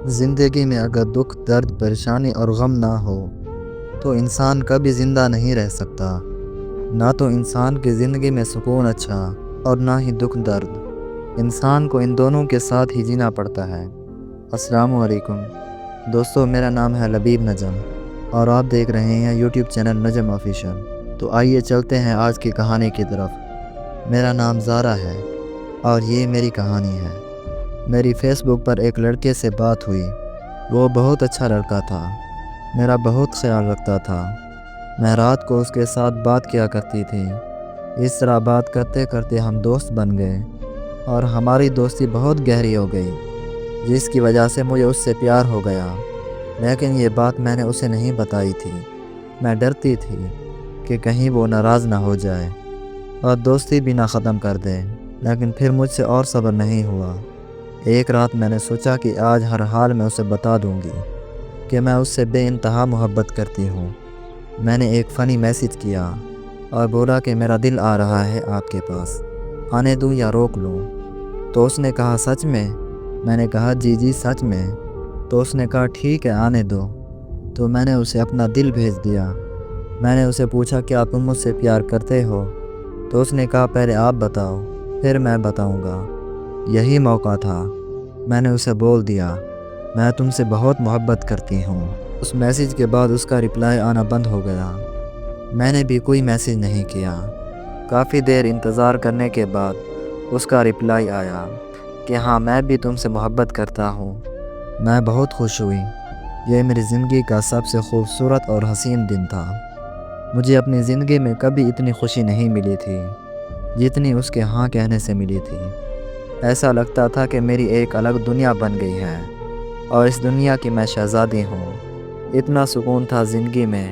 زندگی میں اگر دکھ، درد، پریشانی اور غم نہ ہو تو انسان کبھی زندہ نہیں رہ سکتا۔ نہ تو انسان کی زندگی میں سکون اچھا اور نہ ہی دکھ درد۔ انسان کو ان دونوں کے ساتھ ہی جینا پڑتا ہے۔ السلام علیکم دوستو، میرا نام ہے لبیب نجم اور آپ دیکھ رہے ہیں یوٹیوب چینل نجم آفیشل۔ تو آئیے چلتے ہیں آج کی کہانی کی طرف۔ میرا نام زارا ہے اور یہ میری کہانی ہے۔ میری فیس بک پر ایک لڑکے سے بات ہوئی۔ وہ بہت اچھا لڑکا تھا، میرا بہت خیال رکھتا تھا۔ میں رات کو اس کے ساتھ بات کیا کرتی تھی۔ اس طرح بات کرتے کرتے ہم دوست بن گئے اور ہماری دوستی بہت گہری ہو گئی، جس کی وجہ سے مجھے اس سے پیار ہو گیا۔ لیکن یہ بات میں نے اسے نہیں بتائی تھی۔ میں ڈرتی تھی کہ کہیں وہ ناراض نہ ہو جائے اور دوستی بھی نہ ختم کر دے، لیکن پھر مجھ سے اور صبر نہیں ہوا۔ ایک رات میں نے سوچا کہ آج ہر حال میں اسے بتا دوں گی کہ میں اس سے بے انتہا محبت کرتی ہوں۔ میں نے ایک فنی میسیج کیا اور بولا کہ میرا دل آ رہا ہے آپ کے پاس، آنے دوں یا روک لوں؟ تو اس نے کہا سچ میں؟ میں نے کہا جی سچ میں۔ تو اس نے کہا ٹھیک ہے آنے دو۔ تو میں نے اسے اپنا دل بھیج دیا۔ میں نے اسے پوچھا کیا تم مجھ سے پیار کرتے ہو؟ تو اس نے کہا پہلے آپ بتاؤ پھر میں بتاؤں گا۔ یہی موقع تھا۔ میں نے اسے بول دیا میں تم سے بہت محبت کرتی ہوں۔ اس میسیج کے بعد اس کا رپلائی آنا بند ہو گیا۔ میں نے بھی کوئی میسیج نہیں کیا۔ کافی دیر انتظار کرنے کے بعد اس کا رپلائی آیا کہ ہاں میں بھی تم سے محبت کرتا ہوں۔ میں بہت خوش ہوئی۔ یہ میری زندگی کا سب سے خوبصورت اور حسین دن تھا۔ مجھے اپنی زندگی میں کبھی اتنی خوشی نہیں ملی تھی جتنی اس کے ہاں کہنے سے ملی تھی۔ ایسا لگتا تھا کہ میری ایک الگ دنیا بن گئی ہے اور اس دنیا کی میں شہزادی ہوں۔ اتنا سکون تھا زندگی میں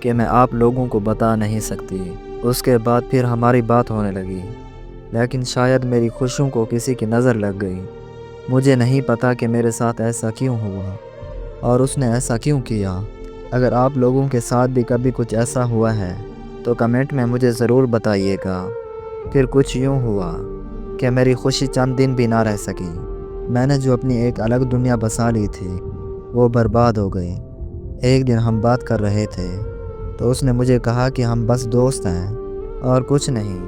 کہ میں آپ لوگوں کو بتا نہیں سکتی۔ اس کے بعد پھر ہماری بات ہونے لگی، لیکن شاید میری خوشیوں کو کسی کی نظر لگ گئی۔ مجھے نہیں پتا کہ میرے ساتھ ایسا کیوں ہوا اور اس نے ایسا کیوں کیا۔ اگر آپ لوگوں کے ساتھ بھی کبھی کچھ ایسا ہوا ہے تو کمنٹ میں مجھے ضرور بتائیے گا۔ پھر کچھ یوں ہوا کہ میری خوشی چند دن بھی نہ رہ سکی۔ میں نے جو اپنی ایک الگ دنیا بسا لی تھی وہ برباد ہو گئی۔ ایک دن ہم بات کر رہے تھے تو اس نے مجھے کہا کہ ہم بس دوست ہیں اور کچھ نہیں۔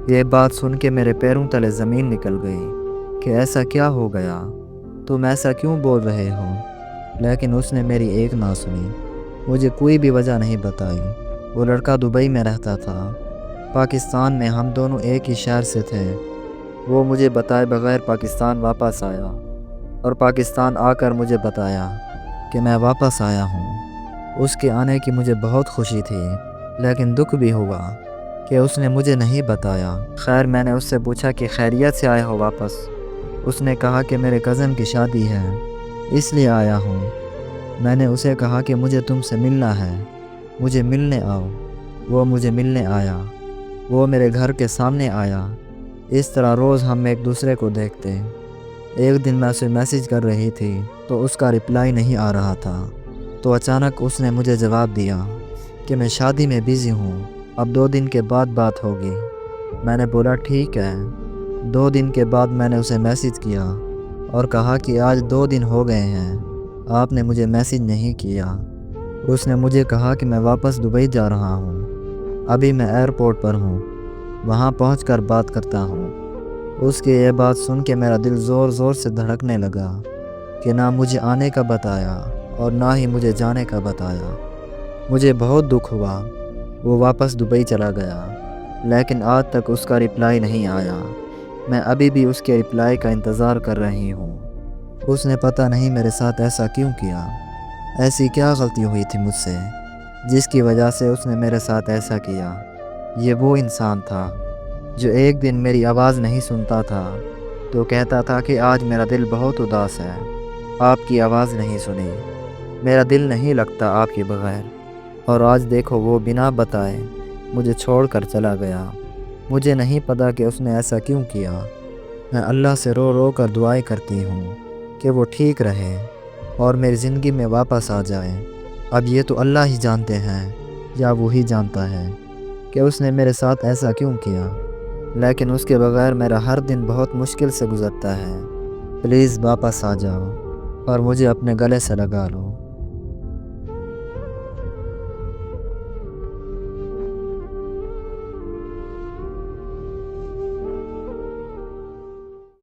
یہ بات سن کے میرے پیروں تلے زمین نکل گئی کہ ایسا کیا ہو گیا، تم ایسا کیوں بول رہے ہو؟ لیکن اس نے میری ایک نہ سنی، مجھے کوئی بھی وجہ نہیں بتائی۔ وہ لڑکا دبئی میں رہتا تھا، پاکستان میں ہم دونوں ایک ہی شہر سے تھے۔ وہ مجھے بتائے بغیر پاکستان واپس آیا اور پاکستان آ کر مجھے بتایا کہ میں واپس آیا ہوں۔ اس کے آنے کی مجھے بہت خوشی تھی، لیکن دکھ بھی ہوا کہ اس نے مجھے نہیں بتایا۔ خیر میں نے اس سے پوچھا کہ خیریت سے آئے ہو واپس؟ اس نے کہا کہ میرے کزن کی شادی ہے اس لیے آیا ہوں۔ میں نے اسے کہا کہ مجھے تم سے ملنا ہے، مجھے ملنے آؤ۔ وہ مجھے ملنے آیا، وہ میرے گھر کے سامنے آیا۔ اس طرح روز ہم ایک دوسرے کو دیکھتے۔ ایک دن میں اسے میسیج کر رہی تھی تو اس کا رپلائی نہیں آ رہا تھا۔ تو اچانک اس نے مجھے جواب دیا کہ میں شادی میں بزی ہوں، اب 2 دن کے بعد بات ہوگی۔ میں نے بولا ٹھیک ہے۔ 2 دن کے بعد میں نے اسے میسیج کیا اور کہا کہ آج 2 دن ہو گئے ہیں، آپ نے مجھے میسیج نہیں کیا۔ اس نے مجھے کہا کہ میں واپس دبئی جا رہا ہوں، ابھی میں ایئرپورٹ پر ہوں، وہاں پہنچ کر بات کرتا ہوں۔ اس کی یہ بات سن کے میرا دل زور زور سے دھڑکنے لگا کہ نہ مجھے آنے کا بتایا اور نہ ہی مجھے جانے کا بتایا۔ مجھے بہت دکھ ہوا۔ وہ واپس دبئی چلا گیا، لیکن آج تک اس کا رپلائی نہیں آیا۔ میں ابھی بھی اس کے رپلائی کا انتظار کر رہی ہوں۔ اس نے پتہ نہیں میرے ساتھ ایسا کیوں کیا، ایسی کیا غلطی ہوئی تھی مجھ سے جس کی وجہ سے اس نے میرے ساتھ ایسا کیا۔ یہ وہ انسان تھا جو ایک دن میری آواز نہیں سنتا تھا تو کہتا تھا کہ آج میرا دل بہت اداس ہے، آپ کی آواز نہیں سنی، میرا دل نہیں لگتا آپ کے بغیر۔ اور آج دیکھو وہ بنا بتائے مجھے چھوڑ کر چلا گیا۔ مجھے نہیں پتا کہ اس نے ایسا کیوں کیا۔ میں اللہ سے رو رو کر دعائیں کرتی ہوں کہ وہ ٹھیک رہے اور میری زندگی میں واپس آ جائے۔ اب یہ تو اللہ ہی جانتے ہیں یا وہی جانتا ہے کہ اس نے میرے ساتھ ایسا کیوں کیا، لیکن اس کے بغیر میرا ہر دن بہت مشکل سے گزرتا ہے۔ پلیز واپس آ جاؤ۔ اور مجھے اپنے گلے سے لگا لو۔